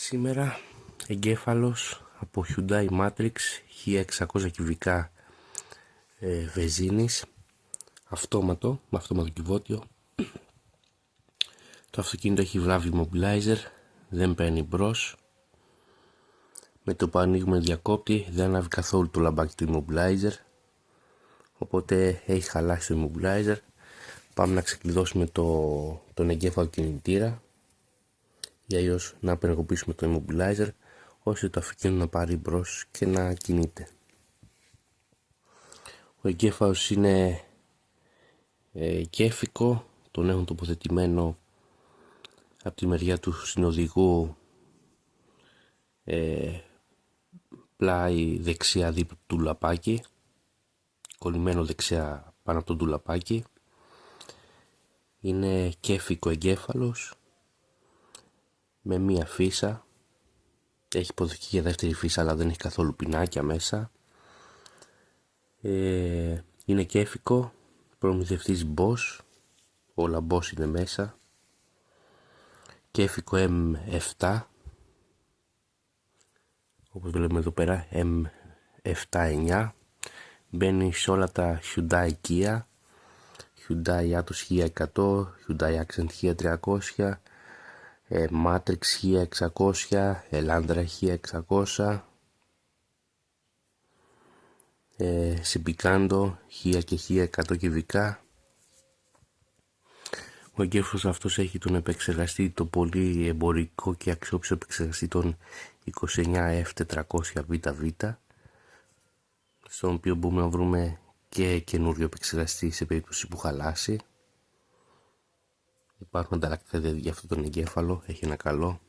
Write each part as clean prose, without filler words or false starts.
Σήμερα εγκέφαλος από Hyundai Matrix 1600 κυβικά βενζίνης, αυτόματο, με αυτόματο κυβότιο. Το αυτοκίνητο έχει βλάβη immobilizer, δεν παίρνει μπρος. Με το που ανοίγουμε διακόπτη δεν ανάβει καθόλου το λαμπάκι του immobilizer, οπότε έχει χαλάσει το immobilizer. Πάμε να ξεκλειδώσουμε τον εγκέφαλο κινητήρα ή αλλιώς να απενεργοποιήσουμε το immobilizer, ώστε το αυτοκίνητο να πάρει μπρος και να κινείται. Ο εγκέφαλος είναι κέφικο, τον έχουν τοποθετημένο από τη μεριά του συνοδηγού πλάι δεξιά δίπλα του ντουλαπάκι, κολλημένο δεξιά πάνω από το ντουλαπάκι. Είναι κέφικο εγκέφαλος με μία φύσα, έχει υποδοχή για δεύτερη φύσα αλλά δεν έχει καθόλου πινάκια μέσα. Είναι κέφικο, προμηθευτής Bosch, όλα Bosch είναι μέσα. Κέφικο M7, όπως βλέπουμε εδώ πέρα, M7-9. Μπαίνει σε όλα τα Hyundai Kia, Hyundai Atos 1100, Hyundai Accent 1300, Matrix 1600, Elantra 1600, Sipicando 1000 και 1100 κυβικά. Ο εγκέφαλος αυτός έχει τον επεξεργαστή, το πολύ εμπορικό και αξιόπιστο επεξεργαστή των 29F400VV, στον οποίο μπορούμε να βρούμε και καινούριο επεξεργαστή σε περίπτωση που χαλάσει. Υπάρχουν ανταλλακτικά για αυτόν τον εγκέφαλο, έχει ένα καλό.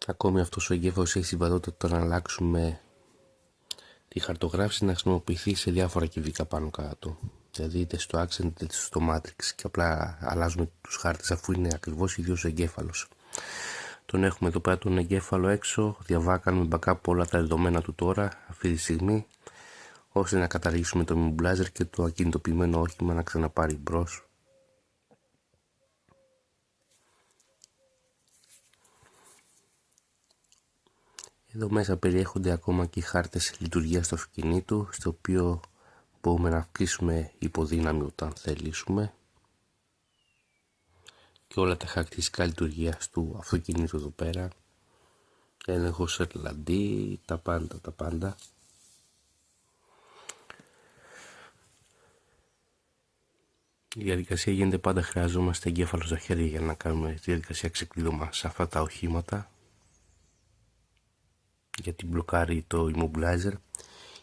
Ακόμη αυτός ο εγκέφαλος έχει συμβατότητα να αλλάξουμε τη χαρτογράφηση, να χρησιμοποιηθεί σε διάφορα κυβικά πάνω κάτω. Δηλαδή είτε στο Accent είτε στο Matrix, και απλά αλλάζουμε τους χάρτες αφού είναι ακριβώς ίδιος ο εγκέφαλος. Τον έχουμε εδώ πέρα τον εγκέφαλο έξω, κάνουμε backup όλα τα δεδομένα του τώρα, αυτή τη στιγμή, ώστε να καταργήσουμε το immobilizer και το ακινητοποιημένο όχημα να ξαναπάρει μπρος. Εδώ μέσα περιέχονται ακόμα και οι χάρτες λειτουργίας του αυτοκινήτου, στο οποίο μπορούμε να αυξήσουμε υποδύναμη όταν θελήσουμε, και όλα τα χαρακτηριστικά λειτουργίας του αυτοκινήτου εδώ πέρα, έλεγχος LND, τα πάντα. Η διαδικασία γίνεται πάντα, χρειαζόμαστε εγκέφαλο στα χέρια για να κάνουμε τη διαδικασία ξεκλείδωμα σε αυτά τα οχήματα, γιατί μπλοκάρει το immobilizer.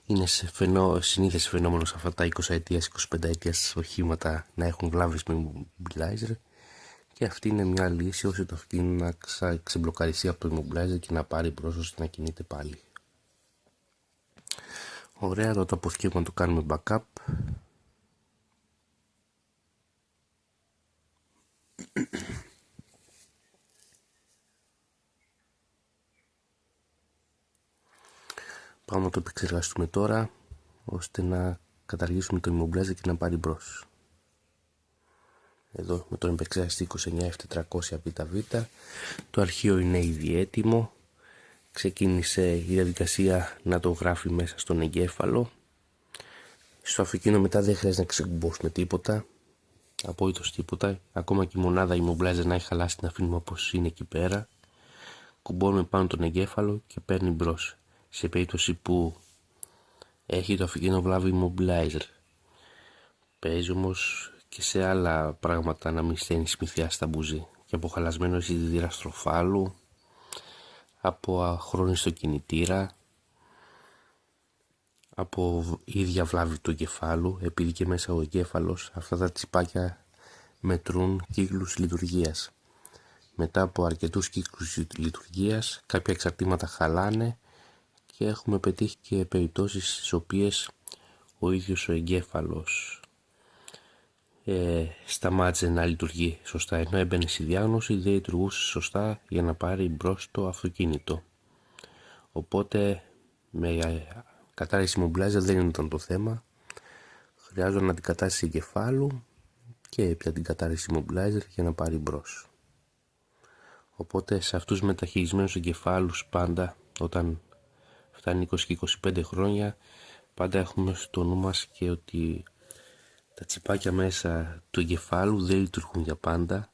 Είναι συνήθες φαινόμενο σε αυτά τα 20 ετίας, 25 ετίας οχήματα να έχουν βλάβες με immobilizer, και αυτή είναι μια λύση ώστε το αυτοκίνητο να ξεμπλοκαριστεί από το immobilizer και να πάρει μπρος ώστε να κινείται πάλι. Ωραία, εδώ το αποθηκεύουμε να το κάνουμε backup. Πάμε να το επεξεργαστούμε τώρα, ώστε να καταργήσουμε το immobilizer και να πάρει μπρος. Εδώ με τον επεξεργαστή 29F400VV, το αρχείο είναι ήδη έτοιμο. Ξεκίνησε η διαδικασία να το γράφει μέσα στον εγκέφαλο. Στο αυτοκίνητο μετά δεν χρειάζεται να ξεκουμπώσουμε τίποτα, απόλυτος τίποτα. Ακόμα και η μονάδα immobilizer να έχει χαλάσει, την αφήνουμε όπως είναι εκεί πέρα. Κουμπώνουμε πάνω τον εγκέφαλο και παίρνει μπρος. Σε περίπτωση που έχει το αυτοκίνητο βλάβη immobilizer, παίζει όμως και σε άλλα πράγματα να μην στέλνει смυθιά στα μπουζί, και από χαλασμένο αισθητήρα στροφάλου, από αχρόνιστο κινητήρα, από ίδια βλάβη του εγκεφάλου, επειδή και μέσα ο εγκέφαλος αυτά τα τσιπάκια μετρούν κύκλους λειτουργίας. Μετά από αρκετούς κύκλους λειτουργίας κάποια εξαρτήματα χαλάνε και έχουμε πετύχει και περιπτώσεις στις οποίες ο ίδιος ο εγκέφαλος σταμάτησε να λειτουργεί σωστά, ενώ έμπαινε στη διάγνωση δεν λειτουργούσε σωστά για να πάρει μπρος το αυτοκίνητο. Οπότε με κατάρρευση immobilizer δεν ήταν το θέμα, χρειάζονταν αντικατάσταση εγκεφάλου και έπειτα την κατάρρευση immobilizer για να πάρει μπρος. Οπότε σε αυτούς τους μεταχειρισμένους εγκεφάλους πάντα, όταν φτάνει 20 και 25 χρόνια, πάντα έχουμε στο νου μας και ότι τα τσιπάκια μέσα του εγκεφάλου δεν λειτουργούν για πάντα.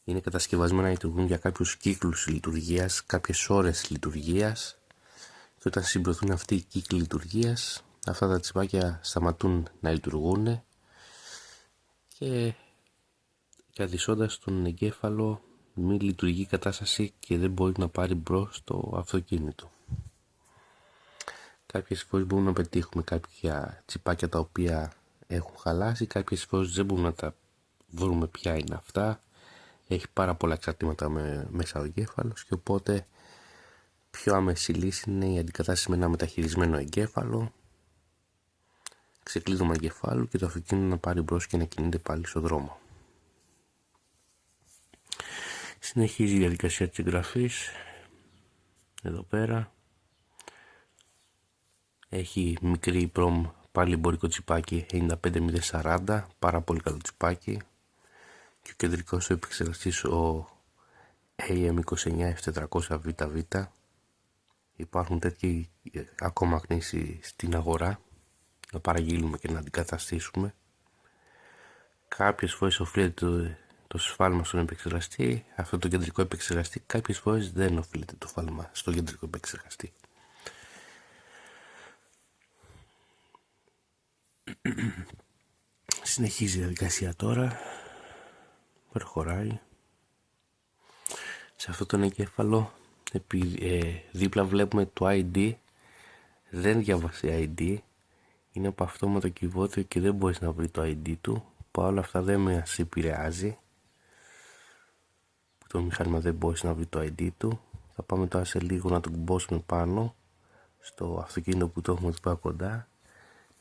Είναι κατασκευασμένα να λειτουργούν για κάποιους κύκλους λειτουργίας, κάποιες ώρες λειτουργίας, και όταν συμπληρωθούν αυτοί οι κύκλοι λειτουργίας, αυτά τα τσιπάκια σταματούν να λειτουργούν και καθιστώντας τον εγκέφαλο μη λειτουργική κατάσταση και δεν μπορεί να πάρει μπρος το αυτοκίνητο. Κάποιες φορές μπορούμε να πετύχουμε κάποια τσιπάκια τα οποία έχουν χαλάσει, κάποιες φορές δεν μπορούμε να τα βρούμε ποια είναι αυτά. Έχει πάρα πολλά εξαρτήματα μέσα ο εγκέφαλος και οπότε πιο άμεση λύση είναι η αντικατάσταση με ένα μεταχειρισμένο εγκέφαλο, ξεκλείδωμα εγκεφάλου και το αυτοκίνητο να πάρει μπρος και να κινείται πάλι στο δρόμο. Συνεχίζει η διαδικασία της εγγραφής. Εδώ πέρα έχει μικρή προμ, πάλι εμπορικό τσιπάκι 95040, πάρα πολύ καλό τσιπάκι, και ο κεντρικός του επεξεργαστής ο AM29400VV. Υπάρχουν τέτοιοι ακόμα γνήσιοι στην αγορά, να παραγγείλουμε και να αντικαταστήσουμε. Κάποιες φορές οφείλεται το σφάλμα στον επεξεργαστή, αυτό το κεντρικό επεξεργαστή, κάποιες φορές δεν οφείλεται το σφάλμα στο κεντρικό επεξεργαστή. Συνεχίζει η διαδικασία τώρα, προχωράει. Σε αυτό τον εγκέφαλο δίπλα βλέπουμε το ID, δεν διαβάσει ID, είναι από αυτόματο κυβότιο και δεν μπορείς να βρει το ID του. Παρ' όλα αυτά δεν μας επηρεάζει, το μηχάνημα δεν μπορείς να βρει το ID του. Θα πάμε τώρα σε λίγο να το κουμπώσουμε πάνω στο αυτοκίνητο που το έχουμε εδώ πέρα κοντά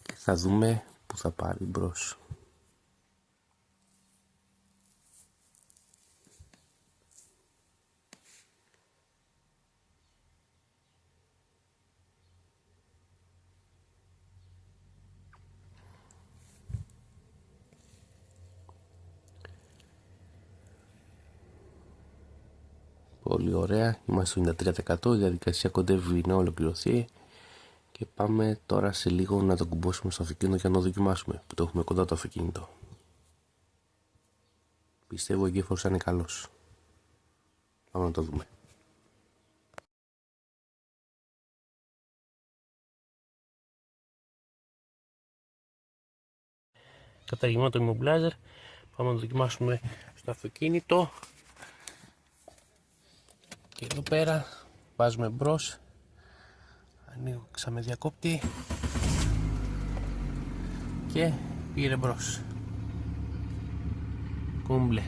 και θα δούμε που θα πάρει μπρος. Πολύ ωραία, είμαστε στο 93%, η διαδικασία κοντεύει να ολοκληρωθεί και πάμε τώρα σε λίγο να το κουμπώσουμε στο αυτοκίνητο για να το δοκιμάσουμε, που το έχουμε κοντά το αυτοκίνητο. Πιστεύω ο εγκέφαλος είναι καλός. Πάμε να το δούμε. Καταργημένο το immobilizer, πάμε να το δοκιμάσουμε στο αυτοκίνητο. Και εδώ πέρα βάζουμε μπρος, ανοίγω ξαμεδιακόπτη και πήρε μπρος. Κούμπλε.